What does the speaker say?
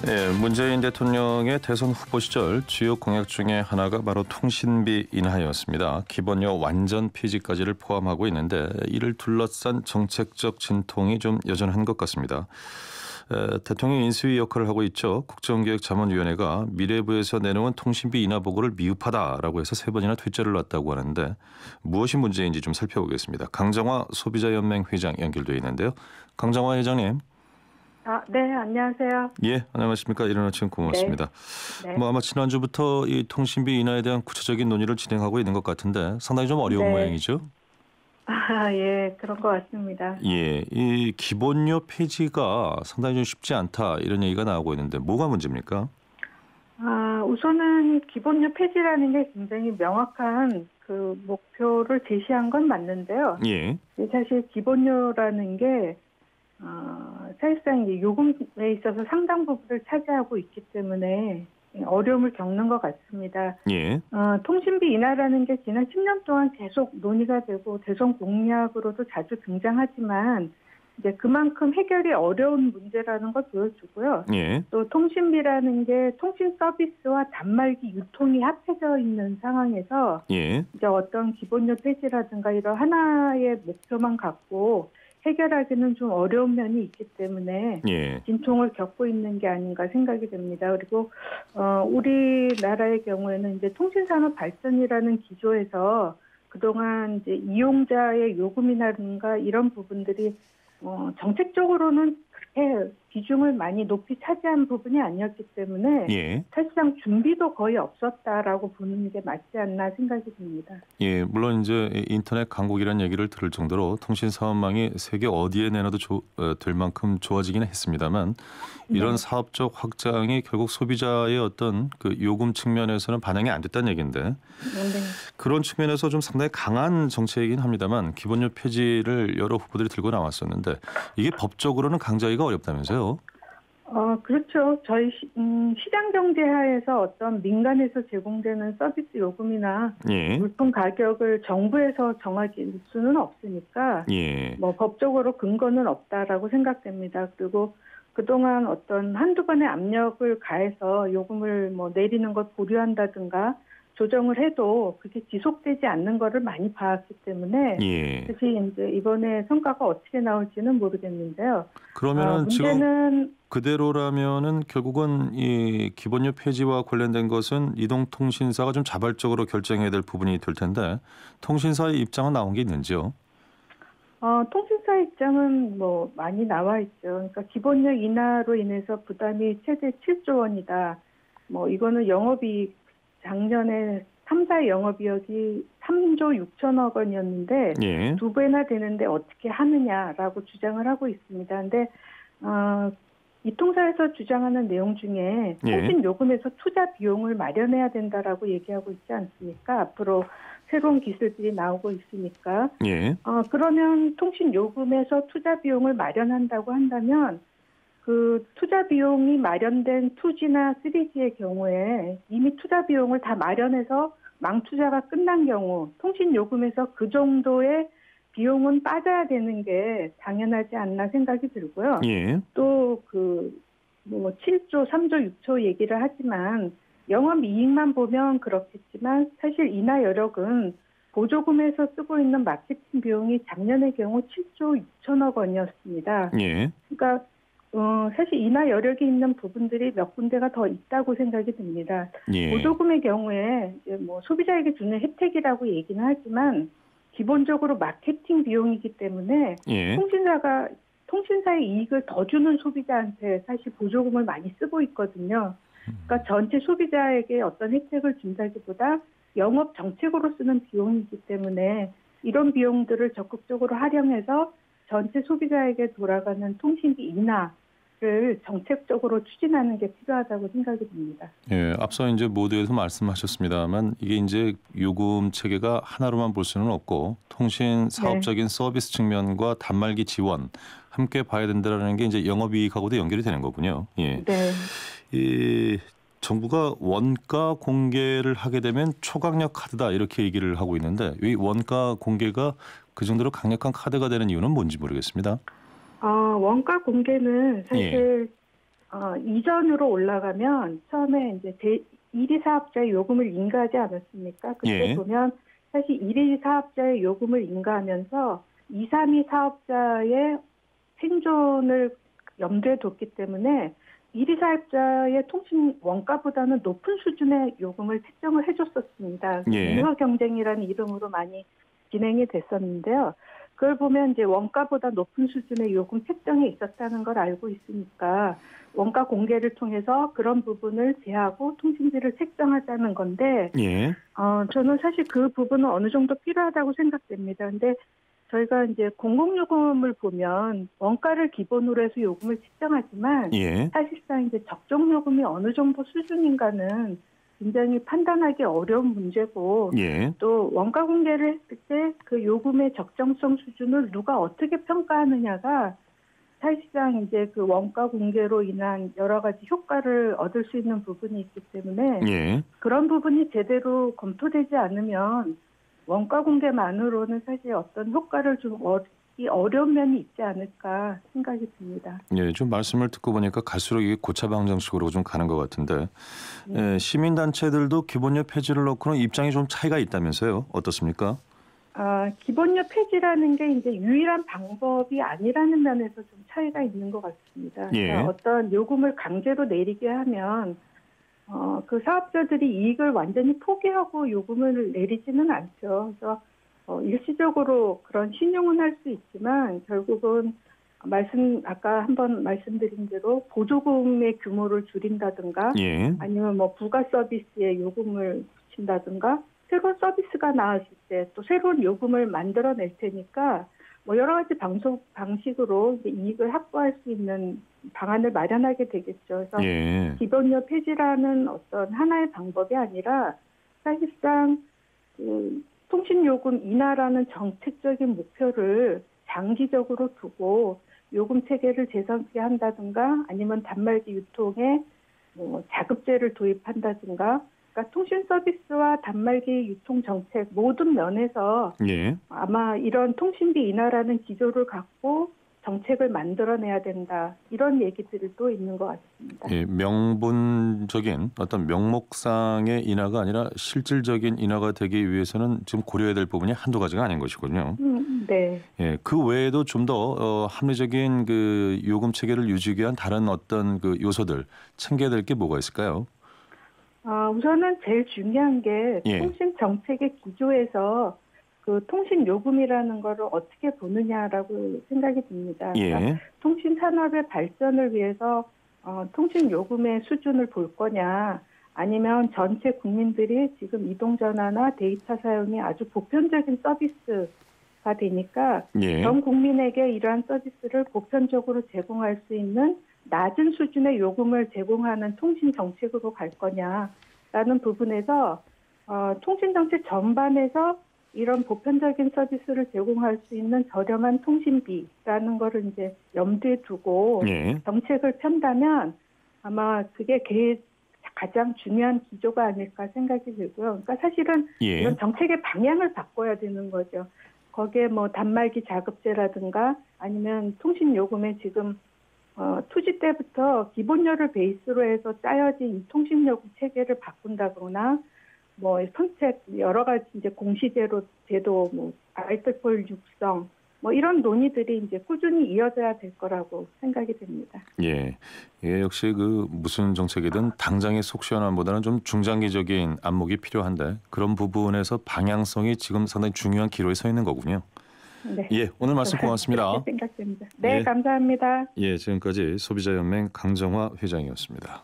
네, 문재인 대통령의 대선 후보 시절 주요 공약 중에 하나가 바로 통신비 인하였습니다. 기본료 완전 폐지까지를 포함하고 있는데 이를 둘러싼 정책적 진통이 좀 여전한 것 같습니다. 대통령 인수위 역할을 하고 있죠. 국정기획자문위원회가 미래부에서 내놓은 통신비 인하 보고를 미흡하다라고 해서 3번이나 퇴짜를 놨다고 하는데 무엇이 문제인지 좀 살펴보겠습니다. 강정화 소비자연맹 회장 연결되어 있는데요. 강정화 회장님. 네, 안녕하세요. 예, 안녕하십니까. 이른 아침 고맙습니다. 네. 아마 지난주부터 이 통신비 인하에 대한 구체적인 논의를 진행하고 있는 것 같은데 상당히 좀 어려운 모양이죠? 예, 그런 것 같습니다. 예, 이 기본료 폐지가 상당히 좀 쉽지 않다 이런 얘기가 나오고 있는데 뭐가 문제입니까? 우선은 기본료 폐지라는 게 굉장히 명확한 그 목표를 제시한 건 맞는데요. 예. 사실 기본료라는 게 사실상 이제 요금에 있어서 상당 부분을 차지하고 있기 때문에 어려움을 겪는 것 같습니다. 예. 통신비 인하라는 게 지난 10년 동안 계속 논의가 되고 대선 공약으로도 자주 등장하지만 이제 그만큼 해결이 어려운 문제라는 걸 보여주고요. 예. 또 통신비라는 게 통신 서비스와 단말기 유통이 합해져 있는 상황에서 예. 이제 어떤 기본료 폐지라든가 이런 하나의 목표만 갖고 해결하기는 좀 어려운 면이 있기 때문에 예. 진통을 겪고 있는 게 아닌가 생각이 됩니다. 그리고 우리나라의 경우에는 이제 통신산업 발전이라는 기조에서 그동안 이제 이용자의 요금이라든가 이런 부분들이 정책적으로는 그렇게 비중을 많이 높이 차지한 부분이 아니었기 때문에 예. 사실상 준비도 거의 없었다라고 보는 게 맞지 않나 생각이 듭니다. 예, 물론 이제 인터넷 강국이라는 얘기를 들을 정도로 통신 사업망이 세계 어디에 내놔도 될 만큼 좋아지긴 했습니다만 이런 네. 사업적 확장이 결국 소비자의 어떤 그 요금 측면에서는 반영이 안 됐다는 얘기인데 네. 그런 측면에서 좀 상당히 강한 정책이긴 합니다만 기본료 폐지를 여러 후보들이 들고 나왔었는데 이게 법적으로는 강제하기가 어렵다면서요? 그렇죠. 저희 시장 경제하에서 어떤 민간에서 제공되는 서비스 요금이나 예. 물품 가격을 정부에서 정할 수는 없으니까 예. 뭐 법적으로 근거는 없다라고 생각됩니다. 그리고 그동안 어떤 한두 번의 압력을 가해서 요금을 뭐 내리는 걸 보류한다든가 조정을 해도 그게 지속되지 않는 거를 많이 봐왔기 때문에 예. 사실 이제 이번에 성과가 어떻게 나올지는 모르겠는데요. 그러면은 문제는 지금 그대로라면은 결국은 이 기본료 폐지와 관련된 것은 이동통신사가 좀 자발적으로 결정해야 될 부분이 될 텐데 통신사의 입장은 나온 게 있는지요? 통신사 입장은 뭐 많이 나와 있죠. 그러니까 기본료 인하로 인해서 부담이 최대 7조 원이다. 뭐 이거는 영업이익 작년에 3사 영업이익이 3조 6천억 원이었는데 예. 2배나 되는데 어떻게 하느냐라고 주장을 하고 있습니다. 근데 이 통사에서 주장하는 내용 중에 통신 요금에서 투자 비용을 마련해야 된다라고 얘기하고 있지 않습니까? 앞으로 새로운 기술들이 나오고 있으니까. 예. 그러면 통신 요금에서 투자 비용을 마련한다고 한다면 그 투자 비용이 마련된 2G나 3G의 경우에 이미 투자 비용을 다 마련해서 망투자가 끝난 경우 통신 요금에서 그 정도의 비용은 빠져야 되는 게 당연하지 않나 생각이 들고요. 예. 또 뭐 7조, 3조, 6조 얘기를 하지만 영업이익만 보면 그렇겠지만 사실 인하 여력은 보조금에서 쓰고 있는 마케팅 비용이 작년의 경우 7조 6천억 원이었습니다. 예. 그러니까 사실 인하 여력이 있는 부분들이 몇 군데가 더 있다고 생각이 듭니다. 예. 보조금의 경우에 이제 뭐 소비자에게 주는 혜택이라고 얘기는 하지만 기본적으로 마케팅 비용이기 때문에 예. 통신사의 이익을 더 주는 소비자한테 사실 보조금을 많이 쓰고 있거든요. 그러니까 전체 소비자에게 어떤 혜택을 준다기보다 영업 정책으로 쓰는 비용이기 때문에 이런 비용들을 적극적으로 활용해서 전체 소비자에게 돌아가는 통신비 인하를 정책적으로 추진하는 게 필요하다고 생각이 듭니다. 예, 앞서 이제 모두에서 말씀하셨습니다만 이게 이제 요금 체계가 하나로만 볼 수는 없고 통신 사업적인 서비스 측면과 단말기 지원 함께 봐야 된다는 게 이제 영업이익하고도 연결이 되는 거군요. 예. 네. 이 정부가 원가 공개를 하게 되면 초강력 카드다 이렇게 얘기를 하고 있는데 이 원가 공개가 그 정도로 강력한 카드가 되는 이유는 뭔지 모르겠습니다. 원가 공개는 사실 이전으로 올라가면 처음에 이제 1위 사업자의 요금을 인가하지 않았습니까? 그때 예. 보면 사실 1위 사업자의 요금을 인가하면서 2, 3위 사업자의 생존을 염두에 뒀기 때문에 1위 사업자의 통신 원가보다는 높은 수준의 요금을 책정을 해줬었습니다. 예. 인허 경쟁이라는 이름으로 많이 진행이 됐었는데요. 그걸 보면 이제 원가보다 높은 수준의 요금 책정이 있었다는 걸 알고 있으니까 원가 공개를 통해서 그런 부분을 제하고 통신비를 책정하자는 건데, 예. 저는 사실 그 부분은 어느 정도 필요하다고 생각됩니다. 근데 저희가 이제 공공요금을 보면 원가를 기본으로 해서 요금을 책정하지만 예. 사실상 이제 적정 요금이 어느 정도 수준인가는 굉장히 판단하기 어려운 문제고, 예. 또 원가 공개를 했을 때 그 요금의 적정성 수준을 누가 어떻게 평가하느냐가 사실상 이제 그 원가 공개로 인한 여러 가지 효과를 얻을 수 있는 부분이 있기 때문에 예. 그런 부분이 제대로 검토되지 않으면 원가 공개만으로는 사실 어떤 효과를 좀 얻기 어려운 면이 있지 않을까 생각이 듭니다. 예, 좀 말씀을 듣고 보니까 갈수록 이게 고차방정식으로 좀 가는 것 같은데, 예, 시민단체들도 기본료 폐지를 놓고는 입장이 좀 차이가 있다면서요? 어떻습니까? 기본료 폐지라는 게 이제 유일한 방법이 아니라는 면에서 좀 차이가 있는 것 같습니다. 예. 그러니까 어떤 요금을 강제로 내리게 하면 그 사업자들이 이익을 완전히 포기하고 요금을 내리지는 않죠. 그래서 일시적으로 그런 신용은 할 수 있지만 결국은 아까 한번 말씀드린 대로 보조금의 규모를 줄인다든가 예. 아니면 뭐 부가 서비스에 요금을 붙인다든가 새로운 서비스가 나왔을 때 또 새로운 요금을 만들어낼 테니까 뭐 여러 가지 방식으로 이제 이익을 확보할 수 있는 방안을 마련하게 되겠죠. 그래서 예. 기본료 폐지라는 어떤 하나의 방법이 아니라 사실상 그 통신요금 인하라는 정책적인 목표를 장기적으로 두고 요금 체계를 재선택 한다든가 아니면 단말기 유통에 뭐 자급제를 도입한다든가, 그러니까 통신 서비스와 단말기 유통 정책 모든 면에서 예. 아마 이런 통신비 인하라는 기조를 갖고 정책을 만들어내야 된다, 이런 얘기들도 있는 것 같습니다. 예, 명분적인 어떤 명목상의 인하가 아니라 실질적인 인하가 되기 위해서는 지금 고려해야 될 부분이 한두 가지가 아닌 것이군요. 네. 예, 그 외에도 좀 더 합리적인 그 요금 체계를 유지하기 위한 다른 어떤 그 요소들 챙겨야 될 게 뭐가 있을까요? 우선은 제일 중요한 게 예. 통신 정책의 기조에서 그 통신 요금이라는 거를 어떻게 보느냐라고 생각이 듭니다. 그러니까 예. 통신 산업의 발전을 위해서 통신 요금의 수준을 볼 거냐, 아니면 전체 국민들이 지금 이동전화나 데이터 사용이 아주 보편적인 서비스가 되니까 예. 전 국민에게 이러한 서비스를 보편적으로 제공할 수 있는 낮은 수준의 요금을 제공하는 통신 정책으로 갈 거냐라는 부분에서 통신 정책 전반에서 이런 보편적인 서비스를 제공할 수 있는 저렴한 통신비라는 거를 이제 염두에 두고 예. 정책을 편다면 아마 그게 가장 중요한 기조가 아닐까 생각이 들고요. 그러니까 사실은 예. 이런 정책의 방향을 바꿔야 되는 거죠. 거기에 뭐 단말기 자급제라든가 아니면 통신요금에 지금 투지 때부터 기본료를 베이스로 해서 짜여진 이 통신요금 체계를 바꾼다거나 뭐 선택 여러 가지 이제 공시제로 제도 뭐 알뜰폴 육성 뭐 이런 논의들이 이제 꾸준히 이어져야 될 거라고 생각이 됩니다. 예. 예, 역시 그 무슨 정책이든 당장의 속시원함보다는 좀 중장기적인 안목이 필요한데 그런 부분에서 방향성이 지금 상당히 중요한 기로에 서 있는 거군요. 네. 예, 오늘 말씀 고맙습니다. 그렇게 생각됩니다. 네, 예. 감사합니다. 예, 지금까지 소비자연맹 강정화 회장이었습니다.